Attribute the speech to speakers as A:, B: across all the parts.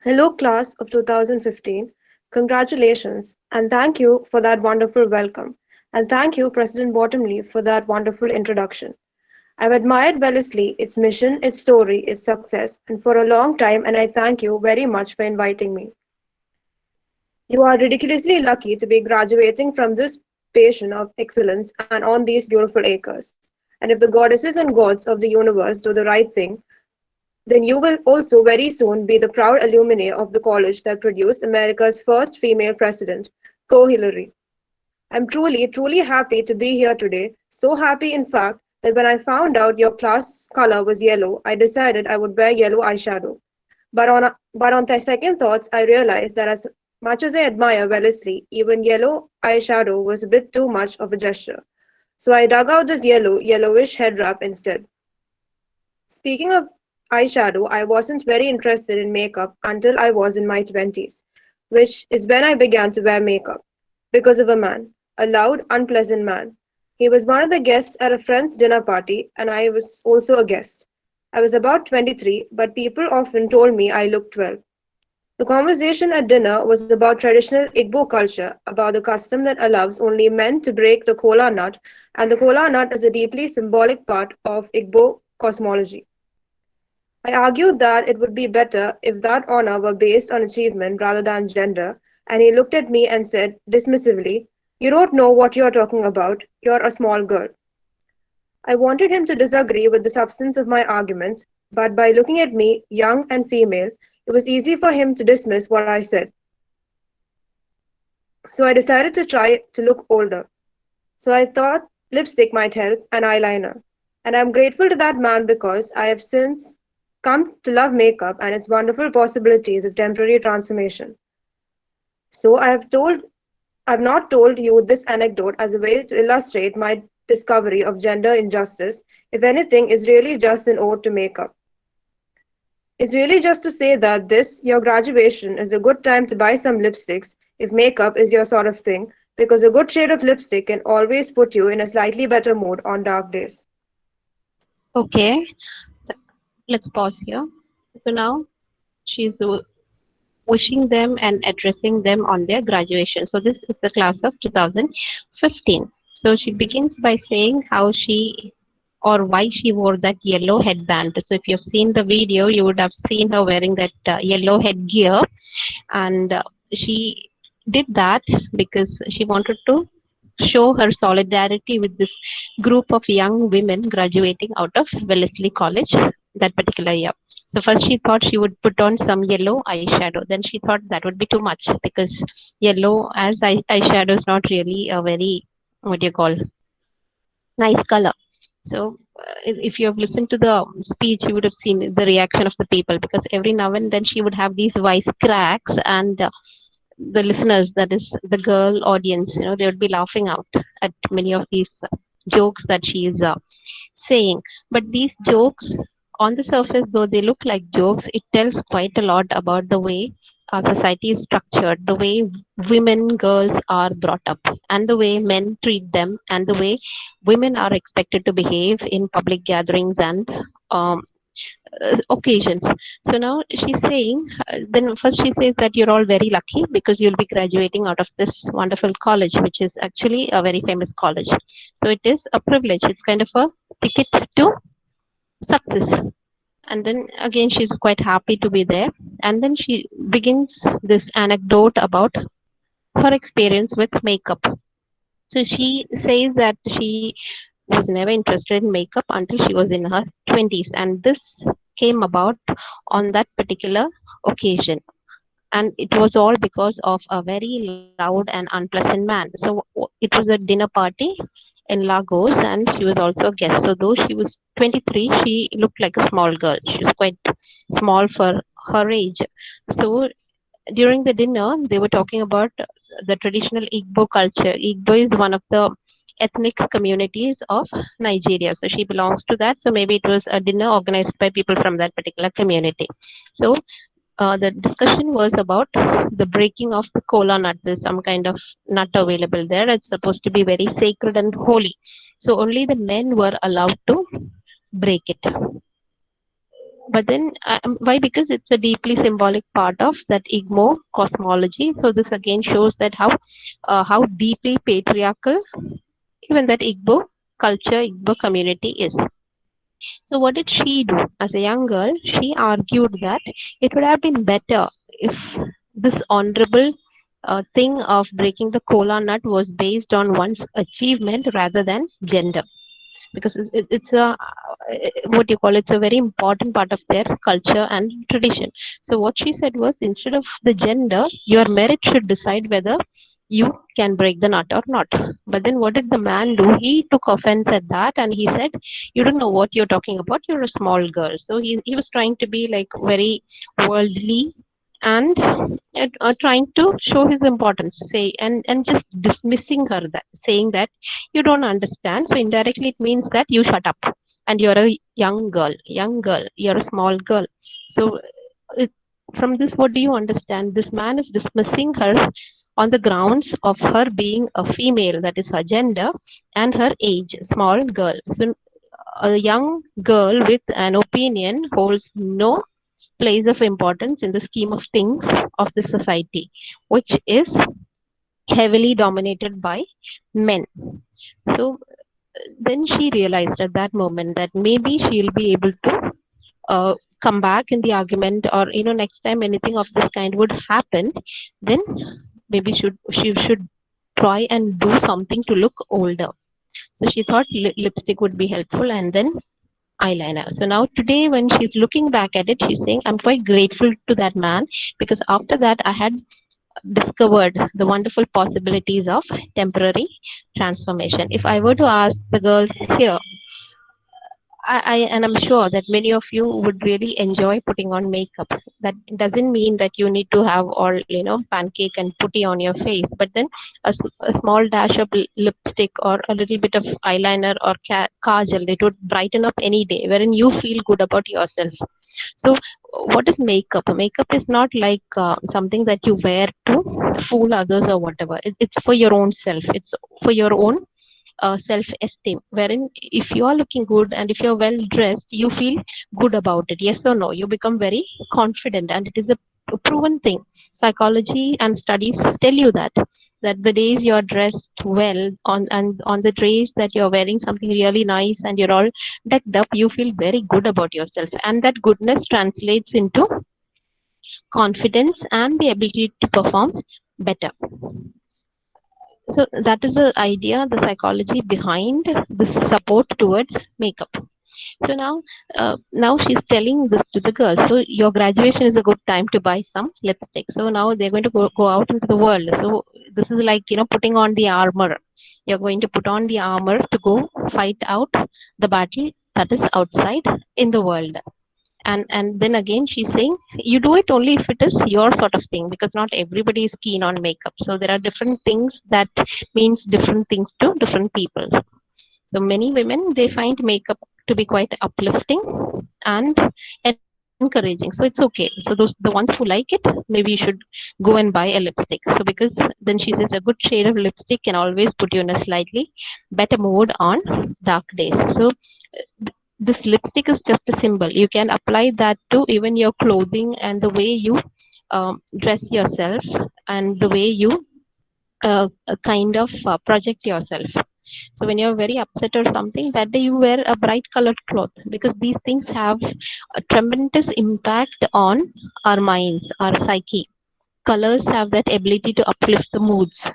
A: Hello, class of 2015. Congratulations, and thank you for that wonderful welcome. And thank you, President Bottomley, for that wonderful introduction. I've admired Wellesley, its mission, its story, its success, and for a long time, and I thank you very much for inviting me. You are ridiculously lucky to be graduating from this passion of excellence and on these beautiful acres. And if the goddesses and gods of the universe do the right thing, then you will also very soon be the proud alumni of the college that produced America's first female president, Co Hillary. I'm truly, truly happy to be here today. So happy, in fact, that when I found out your class color was yellow, I decided I would wear yellow eyeshadow. But on the second thoughts, I realized that as much as I admire Wellesley, even yellow eyeshadow was a bit too much of a gesture. So I dug out this yellowish head wrap instead. Speaking of eyeshadow, I wasn't very interested in makeup until I was in my 20s, which is when I began to wear makeup. Because of a man, a loud, unpleasant man. He was one of the guests at a friend's dinner party, and I was also a guest. I was about 23, but people often told me I looked 12. The conversation at dinner was about traditional Igbo culture, about the custom that allows only men to break the kola nut, and the kola nut is a deeply symbolic part of Igbo cosmology. I argued that it would be better if that honor were based on achievement rather than gender, and he looked at me and said dismissively, "You don't know what you're talking about. You're a small girl." I wanted him to disagree with the substance of my argument, but by looking at me, young and female, it was easy for him to dismiss what I said. So I decided to try to look older. So I thought lipstick might help and eyeliner. And I'm grateful to that man because I have since come to love makeup and its wonderful possibilities of temporary transformation. So I've not told you this anecdote as a way to illustrate my discovery of gender injustice. If anything, is really just an ode to makeup. It's really just to say that this, your graduation, is a good time to buy some lipsticks if makeup is your sort of thing, because a good shade of lipstick can always put you in a slightly better mood on dark days.
B: Okay, let's pause here. So now she's wishing them and addressing them on their graduation. So this is the class of 2015. So she begins by saying how she or why she wore that yellow headband. So if you've seen the video, you would have seen her wearing that yellow headgear, and she did that because she wanted to show her solidarity with this group of young women graduating out of Wellesley College that particular year. So first she thought she would put on some yellow eyeshadow. Then she thought that would be too much because yellow as eyeshadow is not really a very, what do you call, nice color. So if you have listened to the speech, you would have seen the reaction of the people, because every now and then she would have these voice cracks, and the listeners, that is the girl audience, they would be laughing out at many of these jokes that she is saying. But these jokes, on the surface, though they look like jokes, it tells quite a lot about the way our society is structured, the way women, girls are brought up, and the way men treat them, and the way women are expected to behave in public gatherings and occasions. So now she's saying, then first she says that you're all very lucky because you'll be graduating out of this wonderful college, which is actually a very famous college. So it is a privilege. It's kind of a ticket to success. And then again, she's quite happy to be there. And then she begins this anecdote about her experience with makeup. So she says that she was never interested in makeup until she was in her 20s, and this came about on that particular occasion. And it was all because of a very loud and unpleasant man. So it was a dinner party in Lagos, and she was also a guest. So though she was 23, she looked like a small girl. She was quite small for her age. So during the dinner, they were talking about the traditional Igbo culture. Igbo is one of the ethnic communities of Nigeria. So she belongs to that. So maybe it was a dinner organized by people from that particular community. So the discussion was about the breaking of the kola nut. There's some kind of nut available there. It's supposed to be very sacred and holy. So only the men were allowed to break it. But then why? Because it's a deeply symbolic part of that igmo cosmology. So this again shows that how deeply patriarchal even that igbo culture, igbo community is. So what did she do? As a young girl, she argued that it would have been better if this honorable thing of breaking the kola nut was based on one's achievement rather than gender, because it's a what you call, it's a very important part of their culture and tradition. So what she said was, instead of the gender, your merit should decide whether you can break the nut or not. But then what did the man do? He took offense at that and he said, you don't know what you're talking about, you're a small girl. So he was trying to be like very worldly and trying to show his importance, say, and just dismissing her, that saying that you don't understand. So indirectly it means that you shut up and you're a young girl, you're a small girl. So it, from this, what do you understand? This man is dismissing her on the grounds of her being a female, that is her gender, and her age, small girl. So a young girl with an opinion holds no place of importance in the scheme of things of the society, which is heavily dominated by men. So then she realized at that moment that maybe she'll be able to come back in the argument, or next time anything of this kind would happen, then maybe she should try and do something to look older. So she thought lipstick would be helpful, and then eyeliner. So now today when she's looking back at it, she's saying, I'm quite grateful to that man, because after that I had discovered the wonderful possibilities of temporary transformation. If I were to ask the girls here, and I'm sure that many of you would really enjoy putting on makeup. That doesn't mean that you need to have all, pancake and putty on your face, but then a small dash of lipstick or a little bit of eyeliner or kajal, it would brighten up any day, wherein you feel good about yourself. So, what is makeup? Makeup is not like something that you wear to fool others or whatever. It's for your own self. It's for your own self esteem, wherein if you are looking good and if you're well dressed, you feel good about it. Yes or no? You become very confident, and it is a proven thing. Psychology and studies tell you that the days you're dressed well, on the days that you're wearing something really nice and you're all decked up, you feel very good about yourself, and that goodness translates into confidence and the ability to perform better. So that is the idea, the psychology behind this support towards makeup. So now she's telling this to the girls. So your graduation is a good time to buy some lipstick. So now they're going to go out into the world. So this is like, putting on the armor. You're going to put on the armor to go fight out the battle that is outside in the world. And then again she's saying, you do it only if it is your sort of thing, because not everybody is keen on makeup. So there are different things that means different things to different people. So many women, they find makeup to be quite uplifting and encouraging. So it's okay. So the ones who like it, maybe you should go and buy a lipstick. So because then she says a good shade of lipstick can always put you in a slightly better mood on dark days. So this lipstick is just a symbol. You can apply that to even your clothing and the way you dress yourself and the way you kind of project yourself. So when you're very upset or something, that day you wear a bright colored cloth, because these things have a tremendous impact on our minds, our psyche. Colors have that ability to uplift the moods.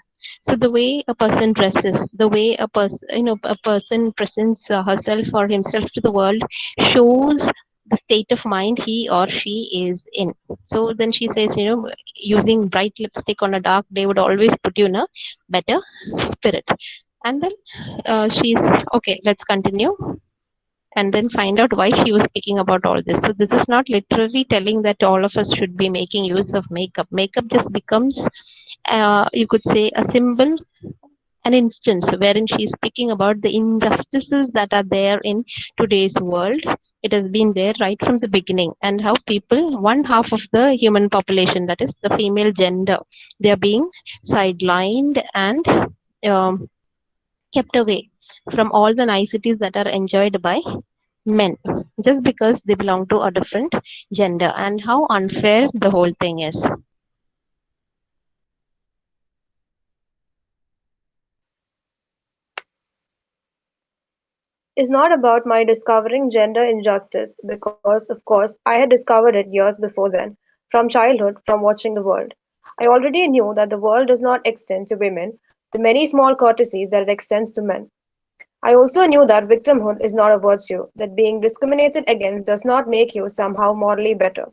B: So the way a person dresses, the way a person presents herself or himself to the world, shows the state of mind he or she is in. So then she says, using bright lipstick on a dark day would always put you in a better spirit. And then she's okay. Let's continue and then find out why she was speaking about all this. So this is not literally telling that all of us should be making use of makeup. Makeup just becomes, you could say, a symbol, an instance wherein she is speaking about the injustices that are there in today's world. It has been there right from the beginning, and how people, one half of the human population, that is the female gender, they are being sidelined and um, kept away from all the niceties that are enjoyed by men just because they belong to a different gender, and how unfair the whole thing is.
A: Is not about my discovering gender injustice, because, of course, I had discovered it years before then, from childhood, from watching the world. I already knew that the world does not extend to women, the many small courtesies that it extends to men. I also knew that victimhood is not a virtue, that being discriminated against does not make you somehow morally better.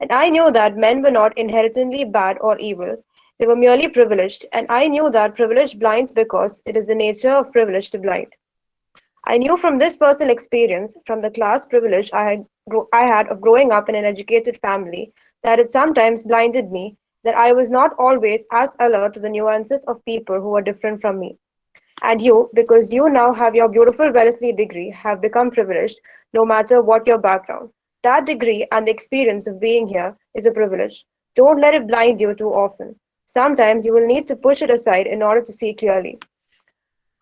A: And I knew that men were not inherently bad or evil, they were merely privileged, and I knew that privilege blinds because it is the nature of privilege to blind. I knew from this personal experience, from the class privilege I had of growing up in an educated family, that it sometimes blinded me, that I was not always as alert to the nuances of people who were different from me. And you, because you now have your beautiful Wellesley degree, have become privileged no matter what your background. That degree and the experience of being here is a privilege. Don't let it blind you too often. Sometimes you will need to push it aside in order to see clearly.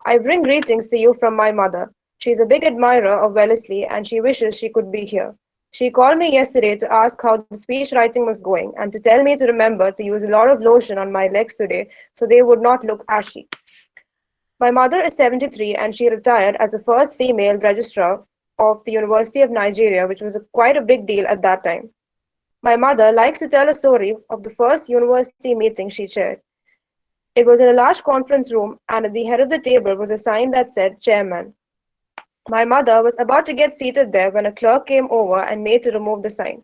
A: I bring greetings to you from my mother. She is a big admirer of Wellesley and she wishes she could be here. She called me yesterday to ask how the speech writing was going and to tell me to remember to use a lot of lotion on my legs today so they would not look ashy. My mother is 73 and she retired as the first female registrar of the University of Nigeria, which was quite a big deal at that time. My mother likes to tell a story of the first university meeting she chaired. It was in a large conference room, and at the head of the table was a sign that said Chairman. My mother was about to get seated there when a clerk came over and made to remove the sign.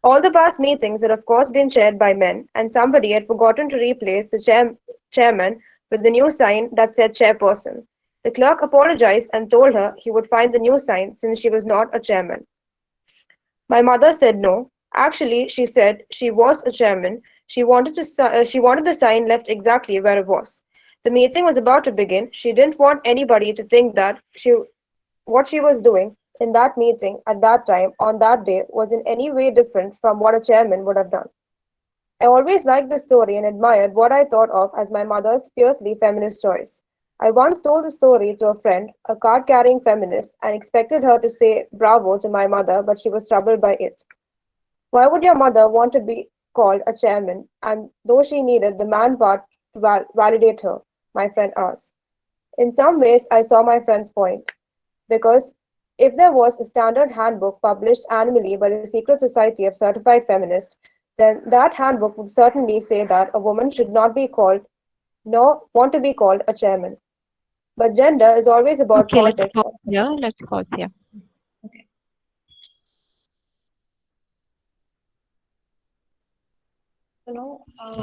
A: All the past meetings had of course been chaired by men, and somebody had forgotten to replace the chairman with the new sign that said chairperson. The clerk apologized and told her he would find the new sign since she was not a chairman. My mother said no. Actually, she said she was a chairman. She wanted the sign left exactly where it was. The meeting was about to begin. She didn't want anybody to think that what she was doing in that meeting at that time on that day was in any way different from what a chairman would have done. I always liked the story and admired what I thought of as my mother's fiercely feminist choice. I once told the story to a friend, a card carrying feminist, and expected her to say bravo to my mother, but she was troubled by it. Why would your mother want to be called a chairman, and though she needed the man part to validate her? My friend asked. In some ways, I saw my friend's point, because if there was a standard handbook published annually by the Secret Society of Certified Feminists, then that handbook would certainly say that a woman should not be called nor want to be called a chairman. But gender is always about
B: Okay, let's
A: politics.
B: pause here. Let's pause here. Okay.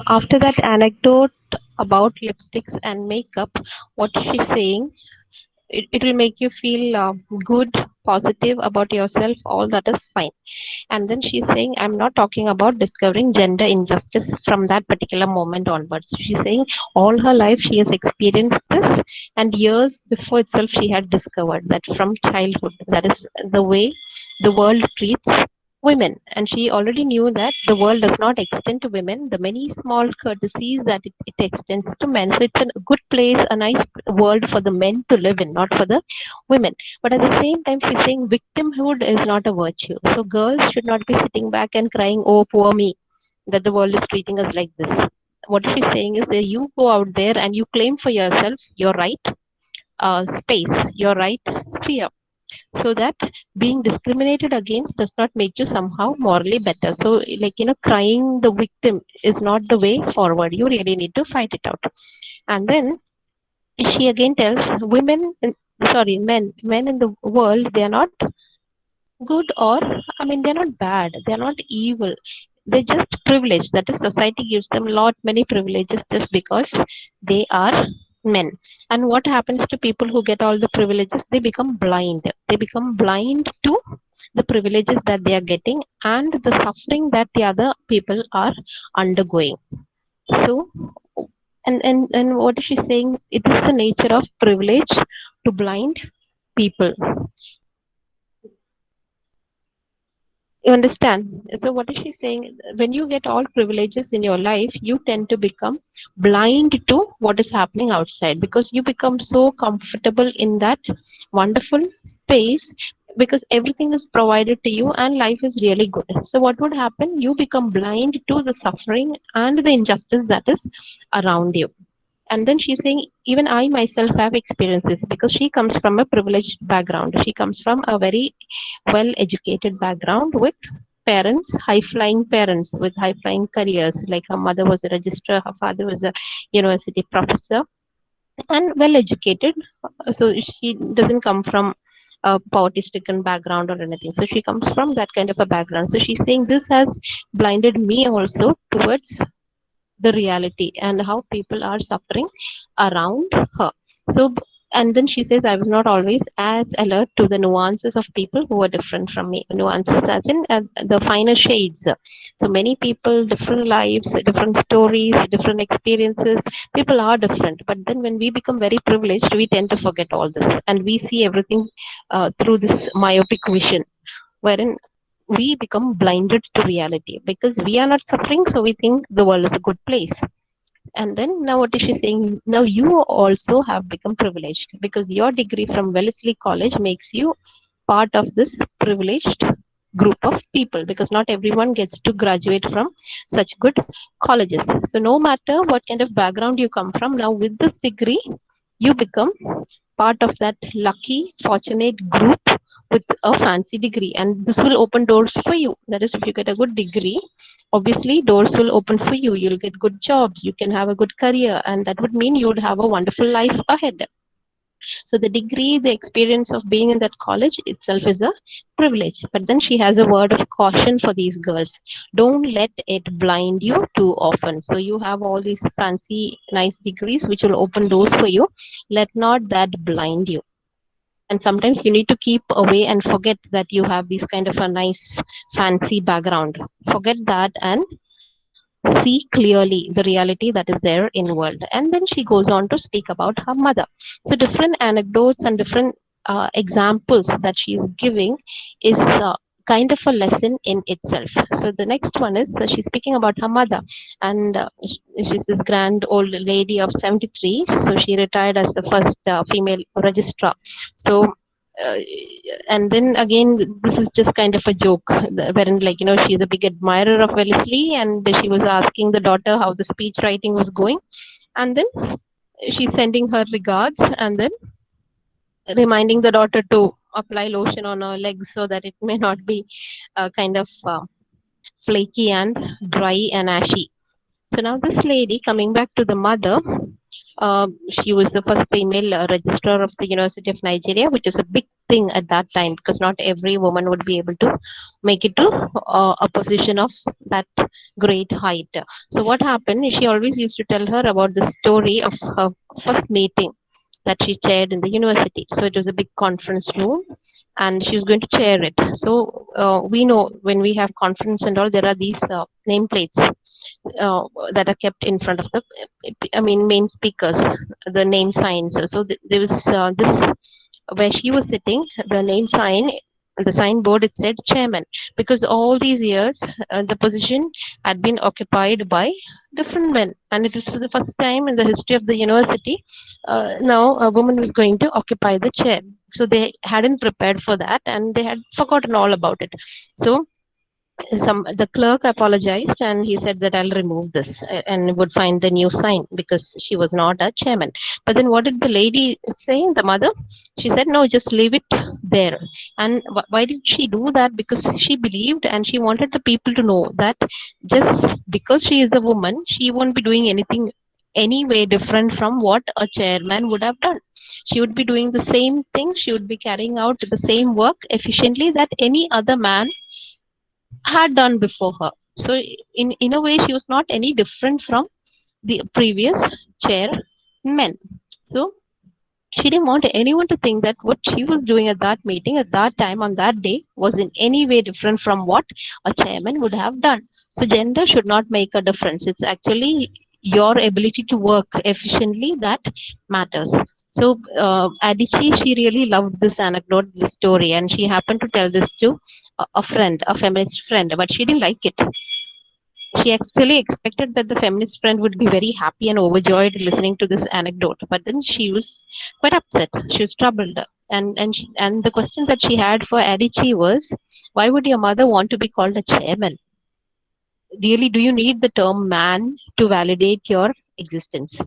B: After that anecdote about lipsticks and makeup, what she's saying, it will make you feel good, positive about yourself. All that is fine. And then she's saying, I'm not talking about discovering gender injustice from that particular moment onwards. She's saying all her life she has experienced this, and years before itself she had discovered that from childhood. That is the way the world treats women. And she already knew that the world does not extend to women, the many small courtesies that it extends to men. So it's a good place, a nice world for the men to live in, not for the women. But at the same time, she's saying victimhood is not a virtue. So girls should not be sitting back and crying, oh, poor me, that the world is treating us like this. What she's saying is that you go out there and you claim for yourself your right space, your right sphere, so that being discriminated against does not make you somehow morally better. So, like, crying the victim is not the way forward. You really need to fight it out. And then she again tells men in the world, they are not good, or I mean they're not bad, they're not evil, they're just privileged. That is, society gives them lot many privileges just because they are men. And what happens to people who get all the privileges? They become blind to the privileges that they are getting and the suffering that the other people are undergoing. So, and what is she saying? It is the nature of privilege to blind people. You understand? So what is she saying? When you get all privileges in your life, you tend to become blind to what is happening outside, because you become so comfortable in that wonderful space because everything is provided to you and life is really good. So what would happen? You become blind to the suffering and the injustice that is around you. And then she's saying, even I myself have experiences, because she comes from a privileged background. She comes from a very well educated background with parents, high flying parents with high flying careers. Like her mother was a registrar, her father was a university professor, and well educated. So she doesn't come from a poverty stricken background or anything. So she comes from that kind of a background. So she's saying this has blinded me also towards the reality and how people are suffering around her. So, and then she says, I was not always as alert to the nuances of people who were different from me. Nuances, as in the finer shades. So, many people, different lives, different stories, different experiences. People are different. But then, when we become very privileged, we tend to forget all this and we see everything through this myopic vision, wherein we become blinded to reality because we are not suffering, so we think the world is a good place. And then now what is she saying? Now you also have become privileged because your degree from Wellesley College makes you part of this privileged group of people, because not everyone gets to graduate from such good colleges. So no matter what kind of background you come from, now with this degree, you become part of that lucky, fortunate group with a fancy degree. And this will open doors for you. That is, if you get a good degree, obviously doors will open for you. You'll get good jobs, you can have a good career, and that would mean you would have a wonderful life ahead. So the degree, the experience of being in that college itself is a privilege. But then she has a word of caution for these girls. Don't let it blind you too often. So you have all these fancy, nice degrees which will open doors for you. Let not that blind you. And sometimes you need to keep away and forget that you have this kind of a nice, fancy background. Forget that and see clearly the reality that is there in world. And then she goes on to speak about her mother. So different anecdotes and different examples that she is giving is kind of a lesson in itself. So the next one is, she's speaking about her mother, and she's this grand old lady of 73. So she retired as the first female registrar. So uh, and then again, this is just kind of a joke, wherein, like, she's a big admirer of Wellesley, and she was asking the daughter how the speech writing was going, and then she's sending her regards, and then reminding the daughter to apply lotion on her legs so that it may not be kind of flaky and dry and ashy. So now this lady, coming back to the mother, she was the first female registrar of the University of Nigeria, which is a big thing at that time because not every woman would be able to make it to a position of that great height. So what happened? She always used to tell her about the story of her first meeting that she chaired in the university. So it was a big conference room, and she was going to chair it. So we know when we have conference and all, there are these nameplates that are kept in front of the, I mean, main speakers, the name signs. So there was this where she was sitting, the name sign, the signboard, it said chairman, because all these years the position had been occupied by different men, and it was for the first time in the history of the university. Now a woman was going to occupy the chair. So they hadn't prepared for that, and they had forgotten all about it. So the clerk apologized and he said that I'll remove this and would find the new sign because she was not a chairman. But then what did the lady say, the mother? She said, no, just leave it there. And why did she do that? Because she believed and she wanted the people to know that just because she is a woman, she won't be doing anything any way different from what a chairman would have done. She would be doing the same thing, she would be carrying out the same work efficiently that any other man had done before her. So in a way, she was not any different from the previous chairmen. So she didn't want anyone to think that what she was doing at that meeting, at that time, on that day, was in any way different from what a chairman would have done. So gender should not make a difference. It's actually your ability to work efficiently that matters. So Adichie, she really loved this anecdote, this story, and she happened to tell this to a friend, a feminist friend, but she didn't like it. She actually expected that the feminist friend would be very happy and overjoyed listening to this anecdote, but then she was quite upset. She was troubled. And the question that she had for Adichie was, why would your mother want to be called a chairman? Really, do you need the term man to validate your existence?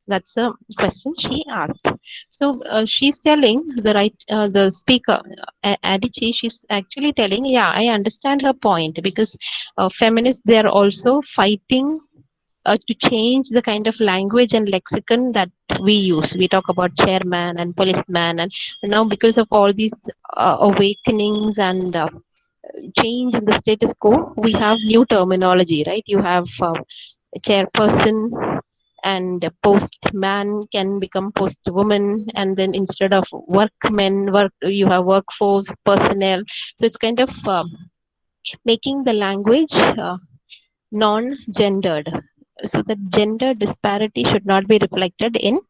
B: That's a question she asked. So she's telling the speaker, Adichie, she's actually telling, yeah, I understand her point, because feminists, they're also fighting to change the kind of language and lexicon that we use. We talk about chairman and policeman, and now because of all these awakenings and change in the status quo, we have new terminology, right? You have chairperson, and postman can become postwoman, and then instead of workmen, you have workforce personnel. So it's kind of making the language non-gendered, so that gender disparity should not be reflected in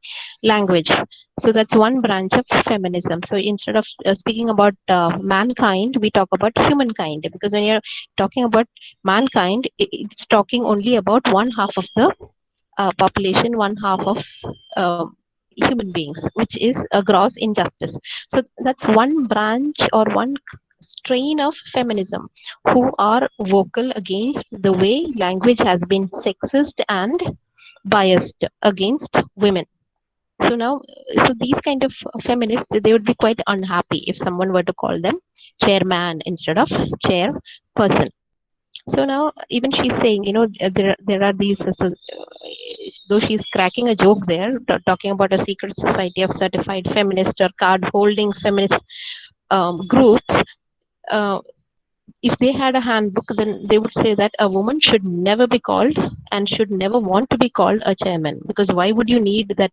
B: language. So that's one branch of feminism. So instead of speaking about mankind, we talk about humankind, because when you're talking about mankind, it's talking only about one half of the population, one half of uh, human beings, which is a gross injustice. So that's one branch or one strain of feminism, who are vocal against the way language has been sexist and biased against women. So now, so these kind of feminists, they would be quite unhappy if someone were to call them chairman instead of chairperson. So now, even she's saying, there are these, though she's cracking a joke there, talking about a secret society of certified feminist or card holding feminist groups. Uh, if they had a handbook, then they would say that a woman should never be called and should never want to be called a chairman, because why would you need that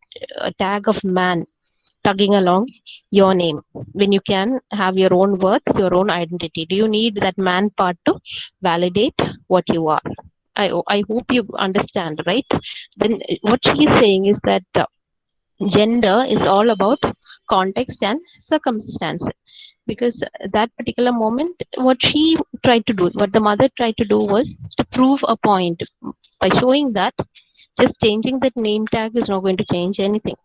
B: tag of man tugging along your name when you can have your own worth, your own identity? Do you need that man part to validate what you are? I hope you understand, right? Then what she is saying is that gender is all about context and circumstance, because that particular moment, what the mother tried to do was to prove a point by showing that just changing that name tag is not going to change anything.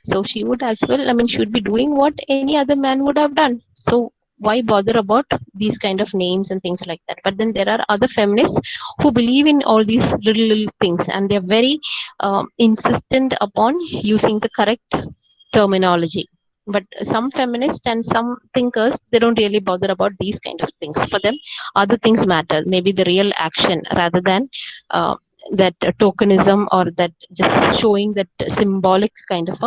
B: So she would as well, I mean, she would be doing what any other man would have done. So why bother about these kind of names and things like that? But then there are other feminists who believe in all these little things, and they're very insistent upon using the correct terminology. But some feminists and some thinkers, they don't really bother about these kind of things. For them, other things matter, maybe the real action, rather than that tokenism, or that just showing that symbolic kind of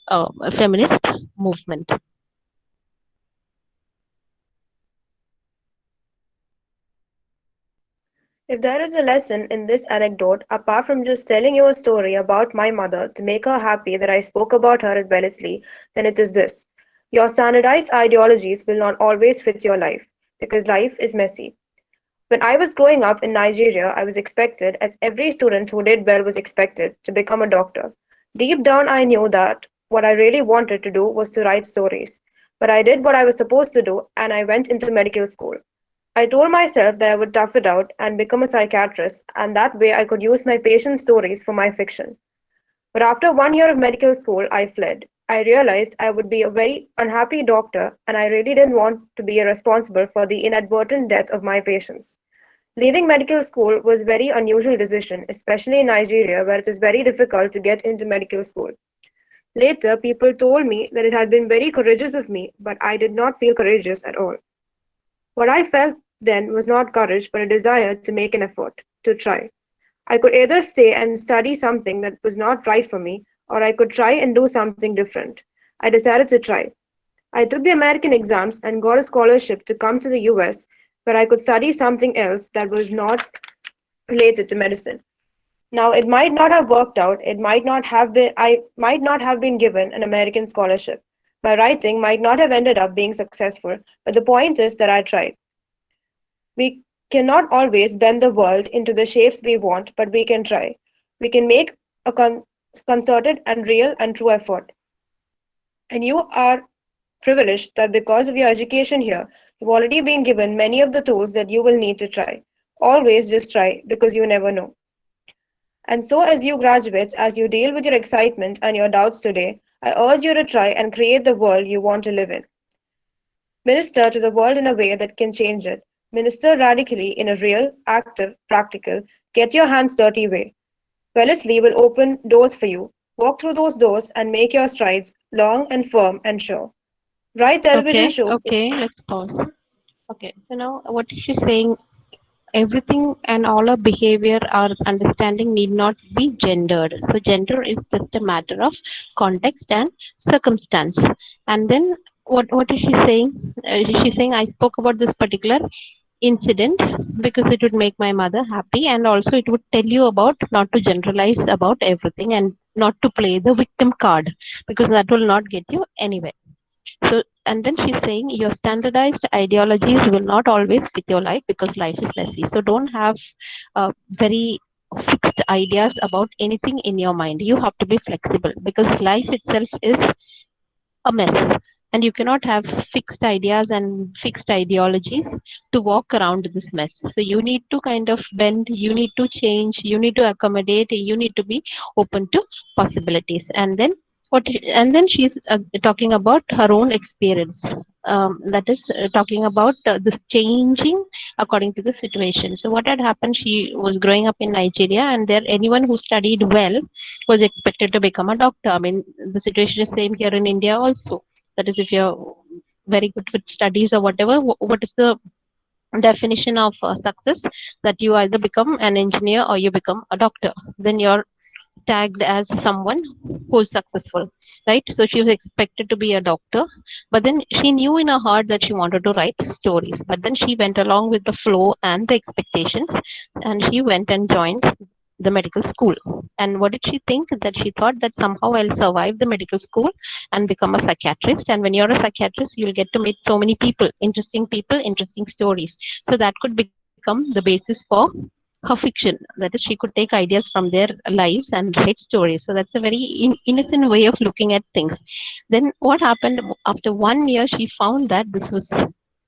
B: a feminist movement.
A: If there is a lesson in this anecdote, apart from just telling you a story about my mother to make her happy that I spoke about her at Wellesley, then it is this: your standardized ideologies will not always fit your life, because life is messy. When I was growing up in Nigeria, I was expected, as every student who did well was expected, to become a doctor. Deep down, I knew that what I really wanted to do was to write stories. But I did what I was supposed to do, and I went into medical school. I told myself that I would tough it out and become a psychiatrist, and that way I could use my patient stories for my fiction. But after 1 year of medical school, I fled. I realized I would be a very unhappy doctor, and I really didn't want to be responsible for the inadvertent death of my patients. Leaving medical school was a very unusual decision, especially in Nigeria, where it is very difficult to get into medical school. Later, people told me that it had been very courageous of me, but I did not feel courageous at all. What I felt then was not courage, but a desire to make an effort, to try. I could either stay and study something that was not right for me, or I could try and do something different. I decided to try. I took the American exams and got a scholarship to come to the US, where I could study something else that was not related to medicine. Now, it might not have worked out. I might not have been given an American scholarship. My writing might not have ended up being successful, but the point is that I tried. We cannot always bend the world into the shapes we want, but we can try. We can make a concerted and real and true effort. And you are privileged that because of your education here, you've already been given many of the tools that you will need to try. Always just try, because you never know. And so, as you graduate, as you deal with your excitement and your doubts today, I urge you to try and create the world you want to live in. Minister to the world in a way that can change it. Minister radically in a real, active, practical, get your hands dirty way. Wellesley will open doors for you. Walk through those doors and make your strides long and firm and sure. Write television
B: Okay,
A: shows.
B: okay, let's pause. Okay, so now what is she saying? Everything and all our behavior, our understanding need not be gendered. So gender is just a matter of context and circumstance. And then what is she saying? She's saying I spoke about this particular incident because it would make my mother happy, and also it would tell you about not to generalize about everything and not to play the victim card, because that will not get you anywhere. So, and then she's saying your standardized ideologies will not always fit your life because life is messy. So don't have very fixed ideas about anything in your mind. You have to be flexible because life itself is a mess, and you cannot have fixed ideas and fixed ideologies to walk around this mess. So you need to kind of bend, you need to change, you need to accommodate, you need to be open to possibilities. And then she's talking about her own experience, that is talking about this changing according to the situation. So what had happened, she was growing up in Nigeria, and there anyone who studied well was expected to become a doctor. I mean, the situation is same here in India also. That is, if you're very good with studies or whatever, what is the definition of success? That you either become an engineer or you become a doctor. Then you're tagged as someone who's successful, right? So she was expected to be a doctor, but then she knew in her heart that she wanted to write stories. But then she went along with the flow and the expectations, and she went and joined the medical school. And what did she think? That she thought that somehow I'll survive the medical school and become a psychiatrist. And when you're a psychiatrist, you'll get to meet so many people, interesting stories. So that could become the basis for her fiction. That is, she could take ideas from their lives and write stories. So that's a very innocent way of looking at things. Then what happened after 1 year? She found that this was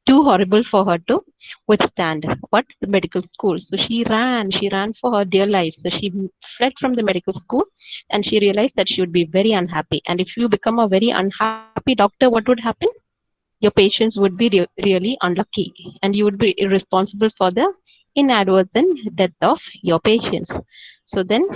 B: too horrible for her to withstand. What? The medical school. So she ran for her dear life. So she fled from the medical school, and she realized that she would be very unhappy. And if you become a very unhappy doctor, what would happen? Your patients would be really unlucky, and you would be irresponsible for the inadvertent death of your patients. So then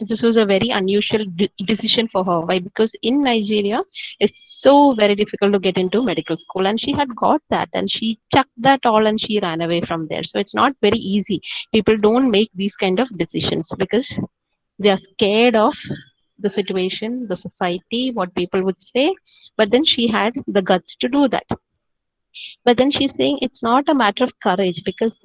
B: this was a very unusual decision for her. Why? Because in Nigeria it's so very difficult to get into medical school, and she had got that, and she chucked that all and she ran away from there. So it's not very easy. People don't make these kind of decisions because they are scared of the situation, the society, what people would say. But then she had the guts to do that. But then she's saying it's not a matter of courage, because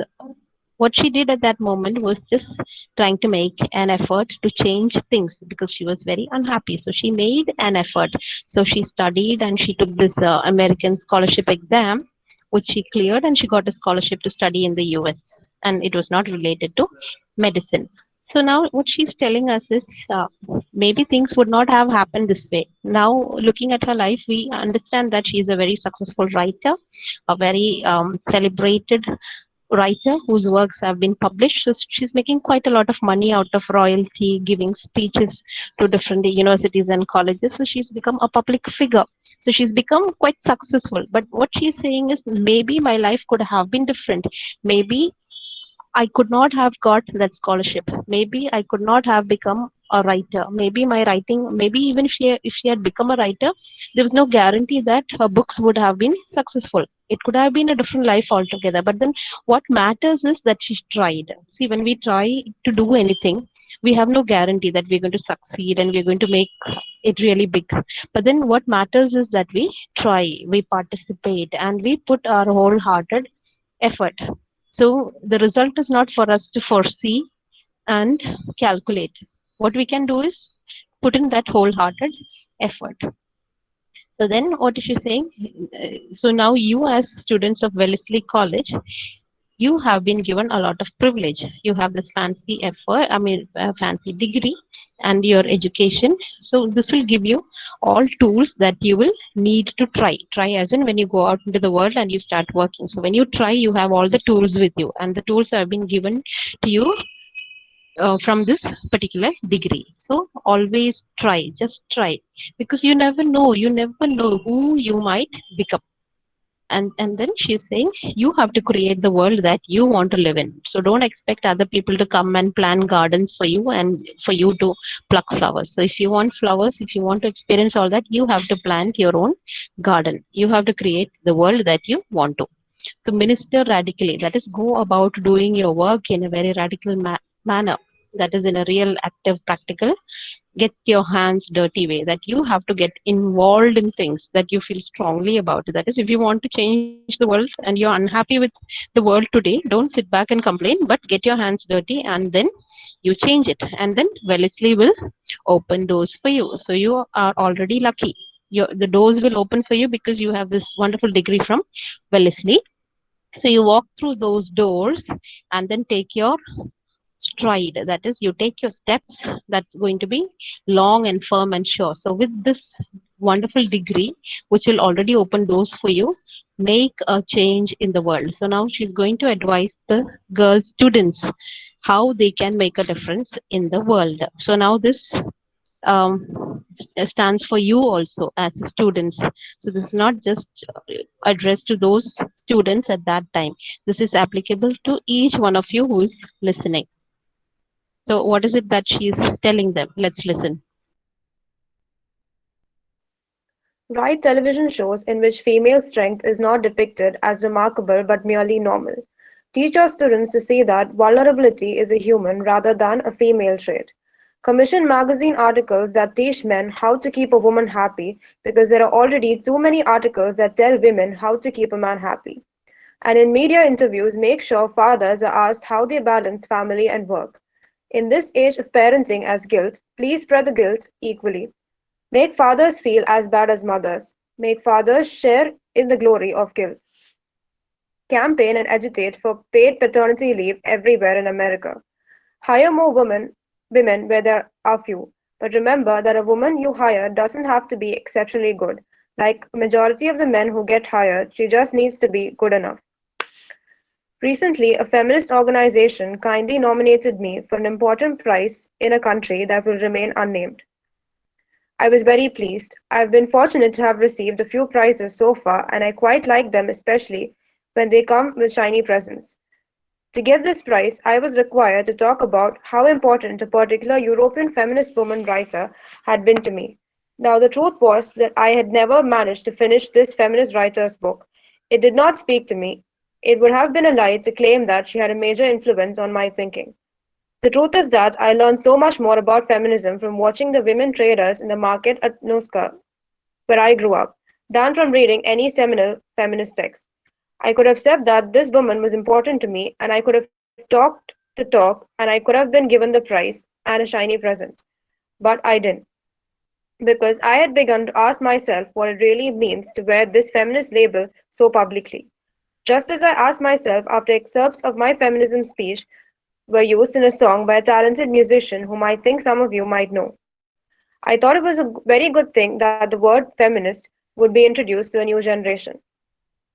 B: what she did at that moment was just trying to make an effort to change things because she was very unhappy. So she made an effort. So she studied and she took this American scholarship exam, which she cleared, and she got a scholarship to study in the US. And it was not related to medicine. So now what she's telling us is maybe things would not have happened this way. Now, looking at her life, we understand that she is a very successful writer, a very celebrated writer whose works have been published. So she's making quite a lot of money out of royalty, giving speeches to different universities and colleges. So she's become a public figure. So she's become quite successful. But what she's saying is maybe my life could have been different. Maybe I could not have got that scholarship. Maybe I could not have become a writer. Maybe my writing, maybe even if she had become a writer, there was no guarantee that her books would have been successful. It could have been a different life altogether. But then what matters is that she tried. See, when we try to do anything, we have no guarantee that we're going to succeed and we're going to make it really big. But then what matters is that we try, we participate, and we put our wholehearted effort. So the result is not for us to foresee and calculate. What we can do is put in that wholehearted effort. So then what is she saying? So now you as students of Wellesley College, you have been given a lot of privilege. You have this fancy effort, fancy degree and your education. So this will give you all tools that you will need to try. Try as in when you go out into the world and you start working. So when you try, you have all the tools with you, and the tools have been given to you from this particular degree. So always try, just try, because you never know who you might become. And then she's saying you have to create the world that you want to live in. So don't expect other people to come and plant gardens for you and for you to pluck flowers. So if you want flowers, if you want to experience all that, you have to plant your own garden. You have to create the world that you want to. So minister radically, that is, go about doing your work in a very radical manner, that is in a real active practical get your hands dirty way, that you have to get involved in things that you feel strongly about. That is, if you want to change the world and you're unhappy with the world today, don't sit back and complain, but get your hands dirty and then you change it, and then Wellesley will open doors for you. So you are already lucky. The doors will open for you because you have this wonderful degree from Wellesley. So you walk through those doors and then take your stride, that is, you take your steps that's going to be long and firm and sure. So with this wonderful degree, which will already open doors for you, make a change in the world. So now she's going to advise the girl students how they can make a difference in the world. So now this stands for you also as students. So this is not just addressed to those students at that time. This is applicable to each one of you who is listening. So what is it that she is telling them? Let's listen.
A: Write television shows in which female strength is not depicted as remarkable but merely normal. Teach your students to see that vulnerability is a human rather than a female trait. Commission magazine articles that teach men how to keep a woman happy because there are already too many articles that tell women how to keep a man happy. And in media interviews, make sure fathers are asked how they balance family and work. In this age of parenting as guilt, please spread the guilt equally. Make fathers feel as bad as mothers. Make fathers share in the glory of guilt. Campaign and agitate for paid paternity leave everywhere in America. Hire more women where there are few. But remember that a woman you hire doesn't have to be exceptionally good. Like a majority of the men who get hired, she just needs to be good enough. Recently, a feminist organization kindly nominated me for an important prize in a country that will remain unnamed. I was very pleased. I've been fortunate to have received a few prizes so far, and I quite like them, especially when they come with shiny presents. To get this prize, I was required to talk about how important a particular European feminist woman writer had been to me. Now, the truth was that I had never managed to finish this feminist writer's book. It did not speak to me. It would have been a lie to claim that she had a major influence on my thinking. The truth is that I learned so much more about feminism from watching the women traders in the market at Noska, where I grew up, than from reading any seminal feminist text. I could have said that this woman was important to me, and I could have talked the talk, and I could have been given the prize and a shiny present. But I didn't, because I had begun to ask myself what it really means to wear this feminist label so publicly. Just as I asked myself after excerpts of my feminism speech were used in a song by a talented musician whom I think some of you might know. I thought it was a very good thing that the word feminist would be introduced to a new generation.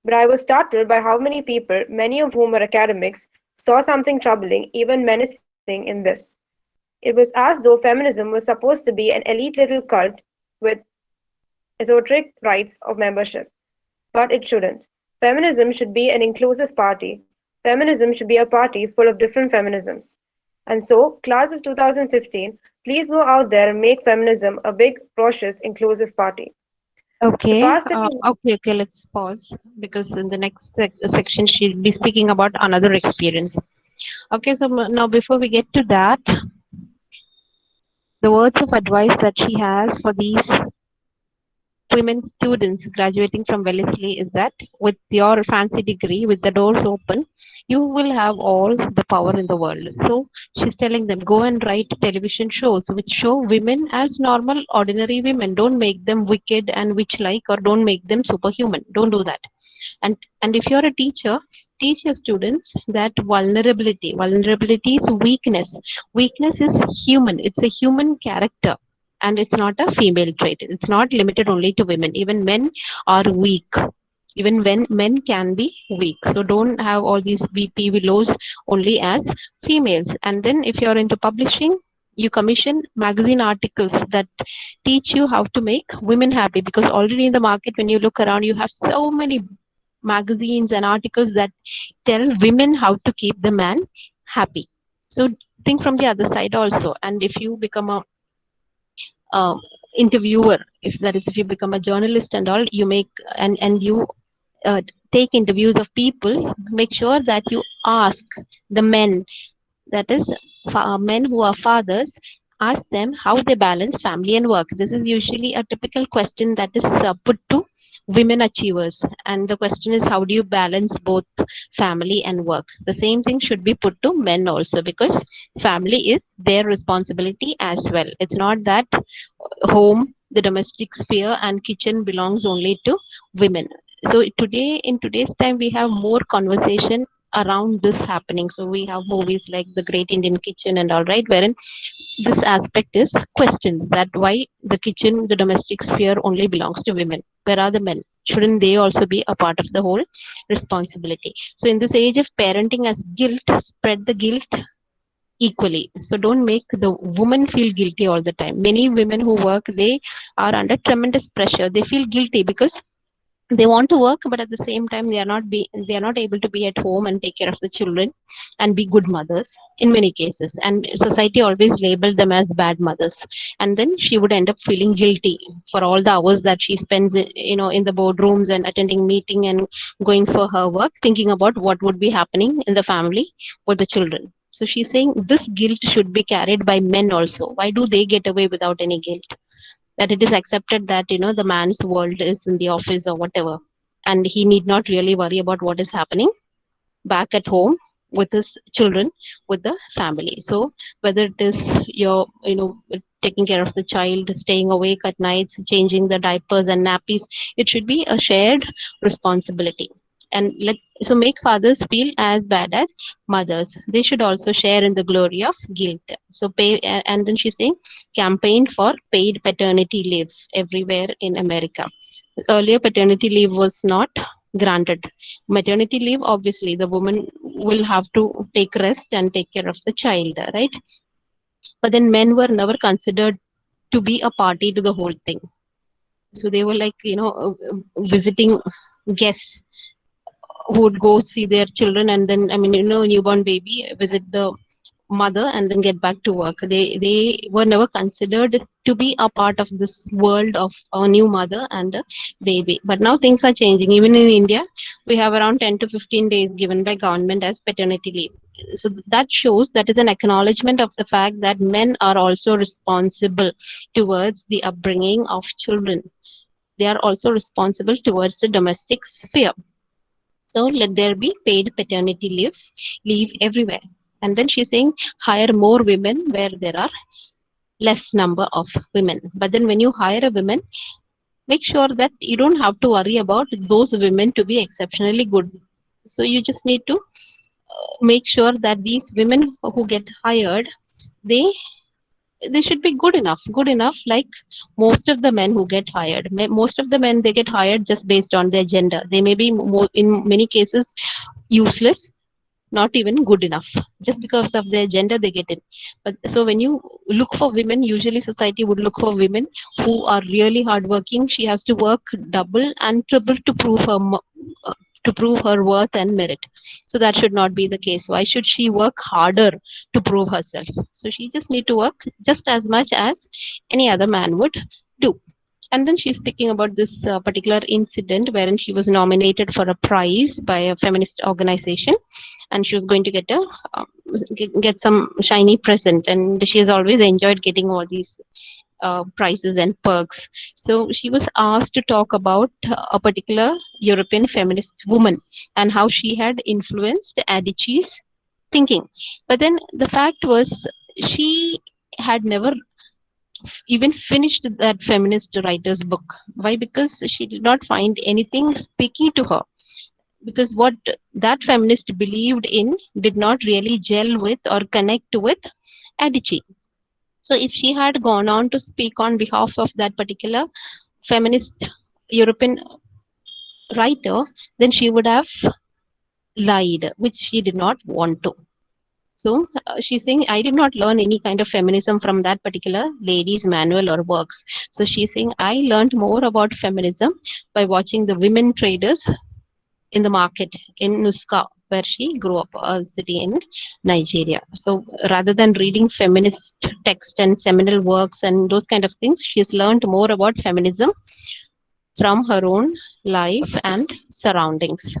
A: But I was startled by how many people, many of whom were academics, saw something troubling, even menacing in this. It was as though feminism was supposed to be an elite little cult with esoteric rights of membership. But it shouldn't. Feminism should be an inclusive party. Feminism should be a party full of different feminisms. And so, class of 2015, please go out there and make feminism a big, precious, inclusive party. The
B: Okay,
A: past that we
B: okay. Let's pause because in the next section she'll be speaking about another experience. Okay, so now before we get to that, the words of advice that she has for these women students graduating from Wellesley is that with your fancy degree, with the doors open, you will have all the power in the world. So she's telling them, go and write television shows which show women as normal, ordinary women. Don't make them wicked and witch like, or don't make them superhuman. Don't do that. And if you're a teacher, teach your students that vulnerability is weakness is human, it's a human character, and it's not a female trait. It's not limited only to women. Even men are weak. even when men can be weak. So don't have all these VP willows only as females. And then if you're into publishing, you commission magazine articles that teach you how to make women happy, because already in the market, when you look around, you have so many magazines and articles that tell women how to keep the man happy. So think from the other side also. And if you become a um, interviewer, if that is, if you become a journalist and all, you make and you uh, take interviews of people, make sure that you ask the men, that is men who are fathers, ask them how they balance family and work. This is usually a typical question that is put to women achievers, and the question is, how do you balance both family and work? The same thing should be put to men also, because family is their responsibility as well. It's not that home, the domestic sphere and kitchen belongs only to women. So today, in today's time, we have more conversation around this happening. So we have movies like The Great Indian Kitchen and all, right, wherein this aspect is questioned, that why the kitchen, the domestic sphere only belongs to women. Where are the men? Shouldn't they also be a part of the whole responsibility? So in this age of parenting as guilt, spread the guilt equally. So don't make the woman feel guilty all the time. Many women who work, they are under tremendous pressure. They feel guilty because they want to work, but at the same time they are not able to be at home and take care of the children and be good mothers in many cases. And society always labeled them as bad mothers. And then she would end up feeling guilty for all the hours that she spends in the boardrooms and attending meeting and going for her work, thinking about what would be happening in the family with the children. So she's saying this guilt should be carried by men also. Why do they get away without any guilt? That it is accepted that the man's world is in the office or whatever, and he need not really worry about what is happening back at home with his children, with the family. So whether it is your taking care of the child, staying awake at nights, changing the diapers and nappies, it should be a shared responsibility. And make fathers feel as bad as mothers. They should also share in the glory of guilt. So pay. And then she's saying, campaign for paid paternity leave everywhere in America. Earlier paternity leave was not granted. Maternity leave, obviously the woman will have to take rest and take care of the child, right? But then men were never considered to be a party to the whole thing. So they were like visiting guests who would go see their children, and then newborn baby, visit the mother and then get back to work. They were never considered to be a part of this world of a new mother and a baby. But now things are changing. Even in India, we have around 10 to 15 days given by government as paternity leave. So that shows, that is an acknowledgement of the fact that men are also responsible towards the upbringing of children. They are also responsible towards the domestic sphere. So let there be paid paternity leave everywhere. And then she's saying, hire more women where there are less number of women. But then when you hire a woman, make sure that you don't have to worry about those women to be exceptionally good. So you just need to make sure that these women who get hired, they should be good enough, like most of the men who get hired. Most of the men, they get hired just based on their gender. They may be more, in many cases, useless, not even good enough. Just because of their gender, they get in. But so when you look for women, usually society would look for women who are really hardworking. She has to work double and triple to prove to prove her worth and merit. So that should not be the case. Why should she work harder to prove herself? So she just need to work just as much as any other man would do. And then she's speaking about this particular incident wherein she was nominated for a prize by a feminist organization, and she was going to get um, get some shiny present, and she has always enjoyed getting all these prizes and perks. So she was asked to talk about a particular European feminist woman and how she had influenced Adichie's thinking. But then the fact was, she had never even finished that feminist writer's book. Why? Because she did not find anything speaking to her. Because what that feminist believed in did not really gel with or connect with Adichie. So if she had gone on to speak on behalf of that particular feminist European writer, then she would have lied, which she did not want to. So she's saying, I did not learn any kind of feminism from that particular lady's manual or works. So she's saying, I learned more about feminism by watching the women traders in the market in Nuska, where she grew up, a city in Nigeria. So rather than reading feminist text and seminal works and those kind of things, she's learned more about feminism from her own life and surroundings.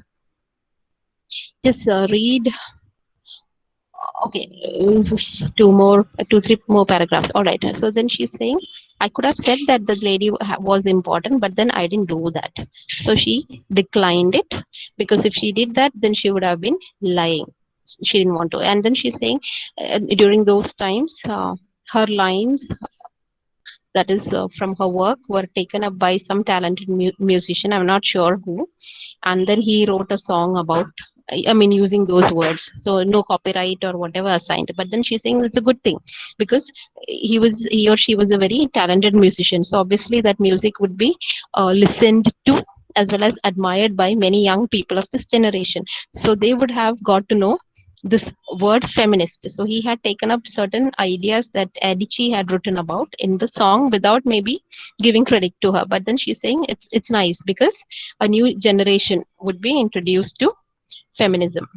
B: Just read, okay, three more paragraphs. All right. So then she's saying, I could have said that the lady was important, but then I didn't do that. So she declined it, because if she did that, then she would have been lying. She didn't want to. And then she's saying, during those times, her lines, that is from her work, were taken up by some talented musician. I'm not sure who. And then he wrote a song about, I mean, using those words. So no copyright or whatever assigned. But then she's saying it's a good thing, because he or she was a very talented musician. So obviously that music would be listened to as well as admired by many young people of this generation. So they would have got to know this word feminist. So he had taken up certain ideas that Adichie had written about in the song without maybe giving credit to her. But then she's saying it's nice, because a new generation would be introduced to feminism.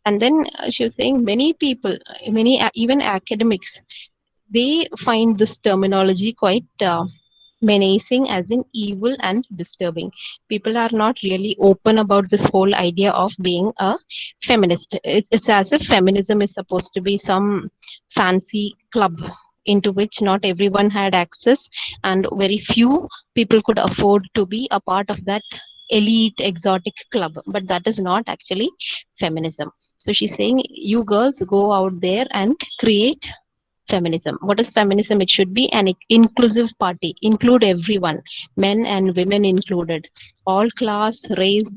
B: And then she was saying many people, even academics, they find this terminology quite menacing, as in evil and disturbing. People are not really open about this whole idea of being a feminist. It's as if feminism is supposed to be some fancy club into which not everyone had access, and very few people could afford to be a part of that elite exotic club. But that is not actually feminism. So she's saying, you girls go out there and create feminism. What is feminism? It should be an inclusive party, include everyone, men and women included, all class, race,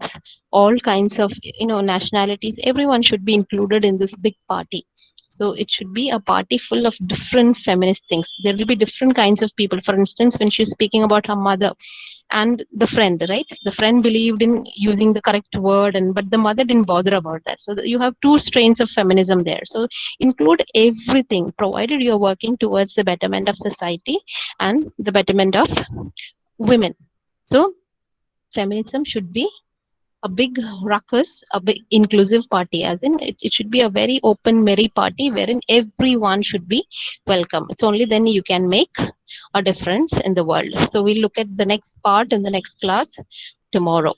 B: all kinds of nationalities. Everyone should be included in this big party. So it should be a party full of different feminist things. There will be different kinds of people. For instance, when she's speaking about her mother and the friend, right? The friend believed in using the correct word, but the mother didn't bother about that. So you have two strains of feminism there. So include everything, provided you're working towards the betterment of society and the betterment of women. So feminism should be a big ruckus, a big inclusive party, as in it should be a very open, merry party wherein everyone should be welcome. It's only then you can make a difference in the world. So we'll look at the next part in the next class tomorrow.